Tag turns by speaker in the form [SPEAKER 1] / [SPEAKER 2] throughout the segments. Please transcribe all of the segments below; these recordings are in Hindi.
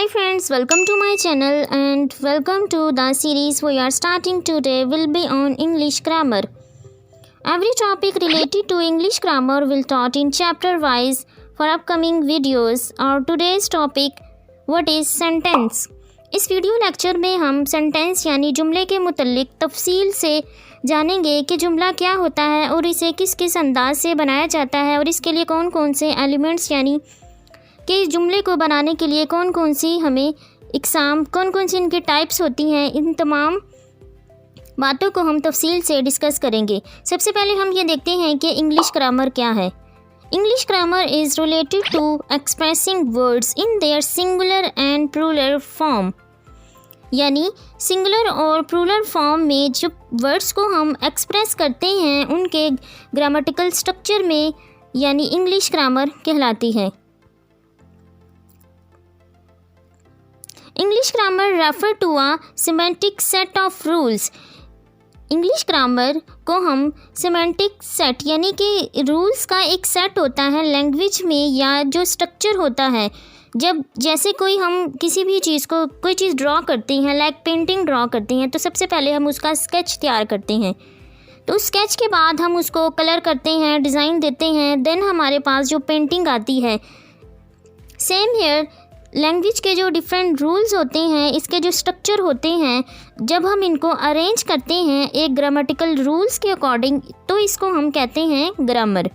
[SPEAKER 1] Hi friends, welcome to my channel and welcome to the series we are starting today will be on English grammar. Every topic related to English grammar will taught in chapter wise for upcoming videos. और today's topic what is sentence. इस वीडियो लेक्चर में हम सेंटेंस यानी जुमले के मुतल्लिक तफसील से जानेंगे कि जुमला क्या होता है और इसे किस किस अंदाज से बनाया जाता है और इसके लिए कौन कौन से एलिमेंट्स यानी कि इस जुमले को बनाने के लिए कौन कौन सी हमें कौन कौन सी इनकी टाइप्स होती हैं। इन तमाम बातों को हम तफसील से डिस्कस करेंगे। सबसे पहले हम ये देखते हैं कि इंग्लिश ग्रामर क्या है। English grammar is related to expressing words in their singular and plural form, यानी सिंगुलर और प्लूरल फॉर्म में जो वर्ड्स को हम एक्सप्रेस करते हैं उनके ग्रामेटिकल स्ट्रक्चर में, यानी इंग्लिश ग्रामर कहलाती है। English grammar refer to a semantic set of rules. English grammar को हम सिमेंटिक सेट यानी कि रूल्स का एक सेट होता है लैंग्वेज में, या जो स्ट्रक्चर होता है जब जैसे हम किसी भी चीज़ को कोई चीज़ ड्रॉ करते हैं, लाइक पेंटिंग ड्रॉ करते हैं, तो सबसे पहले हम उसका स्केच तैयार करते हैं। तो उस स्केच के बाद हम उसको कलर करते हैं, डिज़ाइन देते हैं, देन हमारे पास जो पेंटिंग आती है। सेम हेयर लैंग्वेज के जो डिफरेंट रूल्स होते हैं, इसके जो स्ट्रक्चर होते हैं, जब हम इनको अरेंज करते हैं एक ग्रामेटिकल रूल्स के अकॉर्डिंग, तो इसको हम कहते हैं ग्रामर।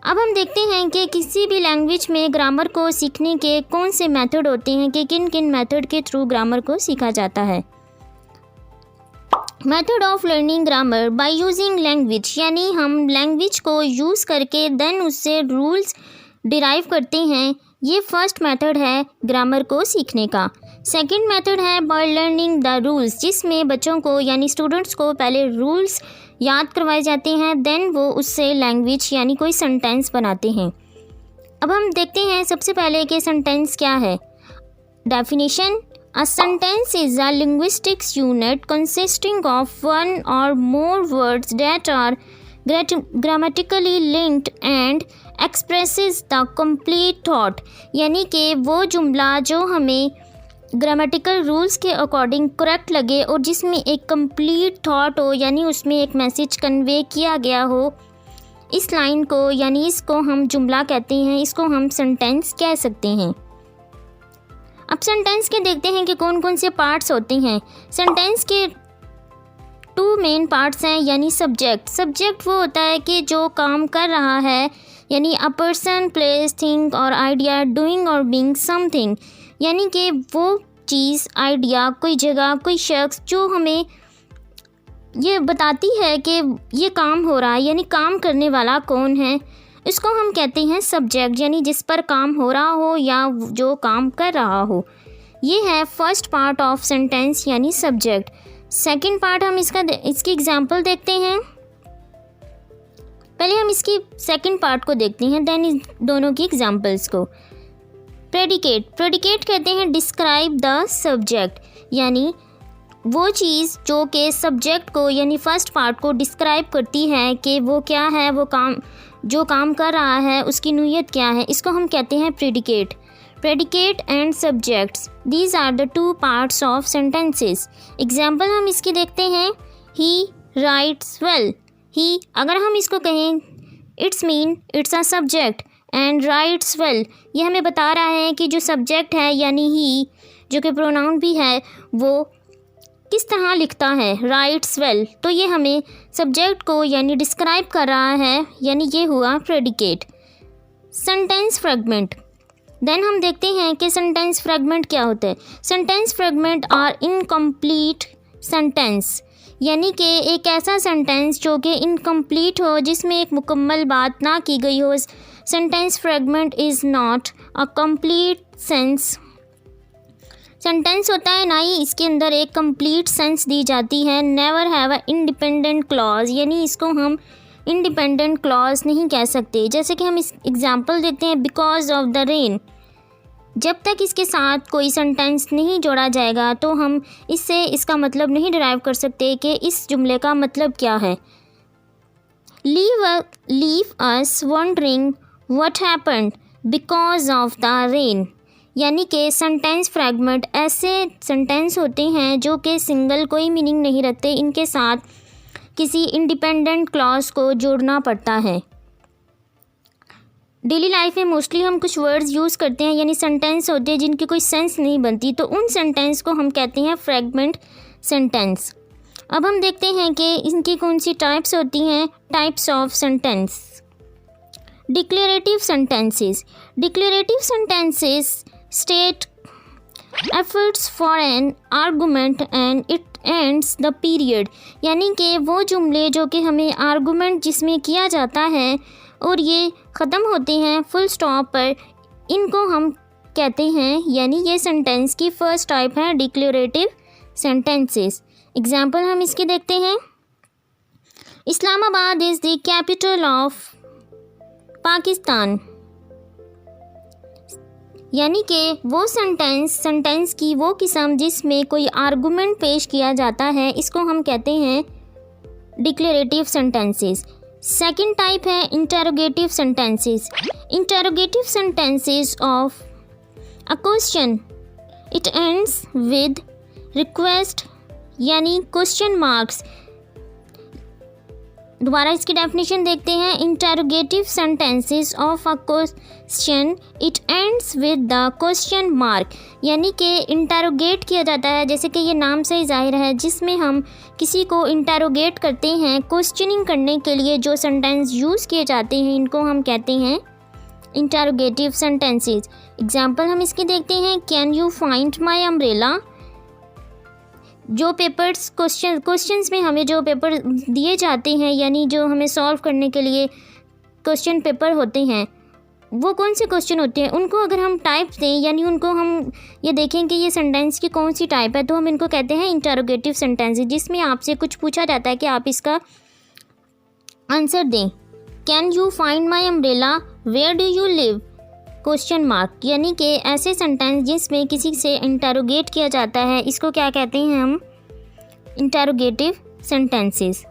[SPEAKER 1] अब हम देखते हैं कि किसी भी लैंग्वेज में ग्रामर को सीखने के कौन से मेथड होते हैं, कि किन किन मेथड के थ्रू ग्रामर को सीखा जाता है। Method of learning grammar by using language, यानी हम लैंग्वेज को यूज़ करके देन उससे रूल्स डिराइव करते हैं। ये फर्स्ट मेथड है ग्रामर को सीखने का। सेकंड मेथड है बाय लर्निंग द रूल्स, जिसमें बच्चों को यानी स्टूडेंट्स को पहले रूल्स याद करवाए जाते हैं, देन वो उससे लैंग्वेज यानी कोई सेंटेंस बनाते हैं। अब हम देखते हैं सबसे पहले कि सेंटेंस क्या है। Definition: a sentence is a linguistics unit consisting of one or more words that are grammatically linked and expresses the complete thought, यानी कि वो जुमला जो हमें ग्रामेटिकल रूल्स के अकॉर्डिंग करेक्ट लगे और जिसमें एक कंप्लीट थॉट हो, यानी उसमें एक मैसेज कन्वे किया गया हो। इस लाइन को यानी इसको हम जुमला कहते हैं, इसको हम सेंटेंस कह सकते हैं। अब सेंटेंस के देखते हैं कि कौन कौन से पार्ट्स होते हैं। सेंटेंस के 2 मेन पार्ट्स हैं, यानी सब्जेक्ट वो होता है कि जो काम कर रहा है, यानी अ पर्सन, प्लेस, थिंग और आइडिया, डूइंग और बीइंग समथिंग, यानी कि वो चीज़, आइडिया, कोई जगह, कोई शख्स जो हमें ये बताती है कि ये काम हो रहा है, यानी काम करने वाला कौन है, इसको हम कहते हैं सब्जेक्ट, यानी जिस पर काम हो रहा हो या जो काम कर रहा हो। ये है फर्स्ट पार्ट ऑफ सेंटेंस यानी सब्जेक्ट। सेकंड पार्ट हम इसकी एग्जांपल देखते हैं। पहले हम इसकी सेकंड पार्ट को देखते हैं, देन इन दोनों की एग्जांपल्स को। प्रेडिकेट कहते हैं डिस्क्राइब द सब्जेक्ट, यानी वो चीज़ जो कि सब्जेक्ट को यानी फर्स्ट पार्ट को डिस्क्राइब करती है कि वो क्या है, वो जो काम कर रहा है उसकी नीयत क्या है, इसको हम कहते हैं predicate. Predicate and subjects, these are the 2 parts of sentences. Example हम इसकी देखते हैं। ही राइट्स वेल। ही, अगर हम इसको कहें it's a subject and rights well, ये हमें बता रहा है कि जो सब्जेक्ट है यानी ही, जो कि प्रोनाउन भी है, वो किस तरह लिखता है, राइट्स वेल, तो ये हमें सब्जेक्ट को यानी डिस्क्राइब कर रहा है, यानी ये हुआ प्रेडिकेट। सेंटेंस फ्रेगमेंट, देन हम देखते हैं कि सेंटेंस फ्रेगमेंट क्या होता है। Sentence fragment are incomplete sentence, यानी कि एक ऐसा सेंटेंस जो कि इनकम्प्लीट हो, जिसमें एक मुकम्मल बात ना की गई हो। Sentence fragment is not a complete sentence होता है, ना ही इसके अंदर एक कंप्लीट सेंस दी जाती है। Never have a independent clause, यानी इसको हम इंडिपेंडेंट क्लॉज नहीं कह सकते। जैसे कि हम इस एग्जांपल देते हैं, बिकॉज ऑफ द रेन। जब तक इसके साथ कोई सेंटेंस नहीं जोड़ा जाएगा तो हम इससे इसका मतलब नहीं डिराइव कर सकते कि इस जुमले का मतलब क्या है। Leave us wondering what happened because of the rain, यानी कि सेंटेंस फ्रैगमेंट ऐसे सेंटेंस होते हैं जो कि सिंगल कोई मीनिंग नहीं रखते, इनके साथ किसी इंडिपेंडेंट क्लॉज को जोड़ना पड़ता है। डेली लाइफ में मोस्टली हम कुछ वर्ड्स यूज़ करते हैं, यानी सेंटेंस होते हैं जिनकी कोई सेंस नहीं बनती, तो उन सेंटेंस को हम कहते हैं फ्रैगमेंट सेंटेंस। अब हम देखते हैं कि इनकी कौन सी टाइप्स होती हैं। Types of sentence. Declarative sentences. Declarative sentences state efforts for an argument and it ends the period, यानी कि वो जुमले जो कि हमें आर्गूमेंट जिसमें किया जाता है और ये ख़त्म होते हैं फुल स्टॉप पर, इनको हम कहते हैं, यानी ये सेंटेंस की फर्स्ट टाइप है डिक्लेरेटिव सेंटेंसेस। एग्जाम्पल हम इसकी देखते हैं। Islamabad is the capital of Pakistan, यानी कि वो सेंटेंस की वो किस्म जिसमें कोई आर्गूमेंट पेश किया जाता है, इसको हम कहते हैं डिक्लेरेटिव सेंटेंसेस। सेकंड टाइप है interrogative sentences. Interrogative sentences of a question it ends with request, यानी क्वेश्चन मार्क्स। दोबारा इसकी डेफिनेशन देखते हैं। Interrogative sentences of a question it ends with the question mark, यानी कि इंटरोगेट किया जाता है, जैसे कि ये नाम से ही जाहिर है, जिसमें हम किसी को इंटरोगेट करते हैं। क्वेश्चनिंग करने के लिए जो सेंटेंस यूज़ किए जाते हैं इनको हम कहते हैं इंटरोगेटिव सेंटेंसेस। एग्जाम्पल हम इसकी देखते हैं। Can you find my umbrella. जो पेपर्स क्वेश्चंस में हमें जो पेपर दिए जाते हैं, यानी जो हमें सॉल्व करने के लिए क्वेश्चन पेपर होते हैं, वो कौन से क्वेश्चन होते हैं, उनको अगर हम टाइप दें, यानी उनको हम ये देखें कि ये सेंटेंस की कौन सी टाइप है, तो हम इनको कहते हैं इंटरोगेटिव सेंटेंसेस, जिसमें आपसे कुछ पूछा जाता है कि आप इसका आंसर दें। Can you find my umbrella, where do you live, question mark, यानी कि ऐसे सेंटेंस जिसमें किसी से इंटरोगेट किया जाता है, इसको क्या कहते हैं हम इंटरोगेटिव सेंटेंसेस।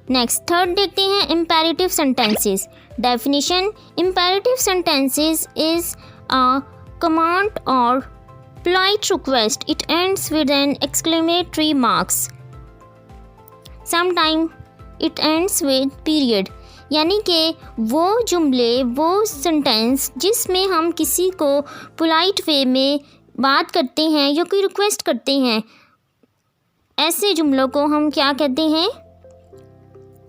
[SPEAKER 1] नेक्स्ट थर्ड देखते हैं imperative sentences. Definition. Imperative sentences is a command or polite request, it ends with an exclamatory marks, sometime it ends with period, यानी कि वो जुमले, वो सेंटेंस जिसमें हम किसी को पोलाइट वे में बात करते हैं या कोई रिक्वेस्ट करते हैं, ऐसे जुमलों को हम क्या कहते हैं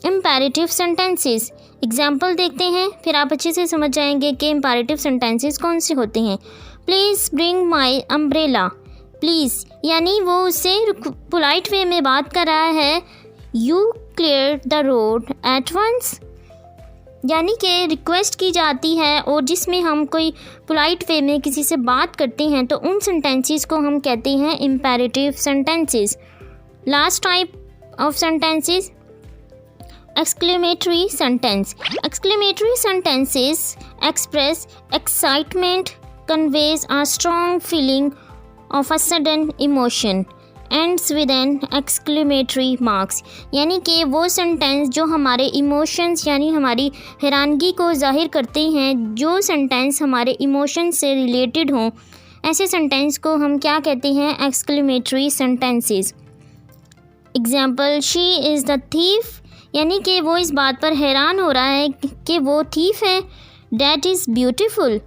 [SPEAKER 1] इम्पेरेटिव सेंटेंसेस। एग्जाम्पल देखते हैं, फिर आप अच्छे से समझ जाएंगे कि इम्पेरेटिव सेंटेंसेस कौन से होते हैं। Please bring my umbrella. Please यानी वो उससे पोलाइट वे में बात कर रहा है। You clear the road at once, यानी कि रिक्वेस्ट की जाती है और जिसमें हम कोई पोलाइट वे में किसी से बात करते हैं, तो उन सेंटेंसेस को हम कहते हैं imperative sentences. Last type of sentences exclamatory sentence. Exclamatory sentences express excitement, conveys a strong feeling of a sudden emotion, ends with an exclamatory marks, यानी कि वो सेंटेंस जो हमारे इमोशंस यानी हमारी हैरानगी को जाहिर करते हैं, जो सेंटेंस हमारे इमोशन से रिलेटेड हों, ऐसे सेंटेंस को हम क्या कहते हैं exclamatory sentences. Example. She is the thief, यानी कि वो इस बात पर हैरान हो रहा है कि वो थीफ है। डैट इज़ ब्यूटीफुल,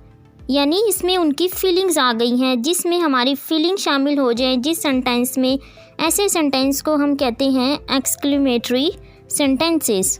[SPEAKER 1] यानी इसमें उनकी फीलिंग्स आ गई हैं, जिसमें हमारी फीलिंग शामिल हो जाए जिस सेंटेंस में, ऐसे सेंटेंस को हम कहते हैं एक्सक्लेमेटरी सेंटेंसेस।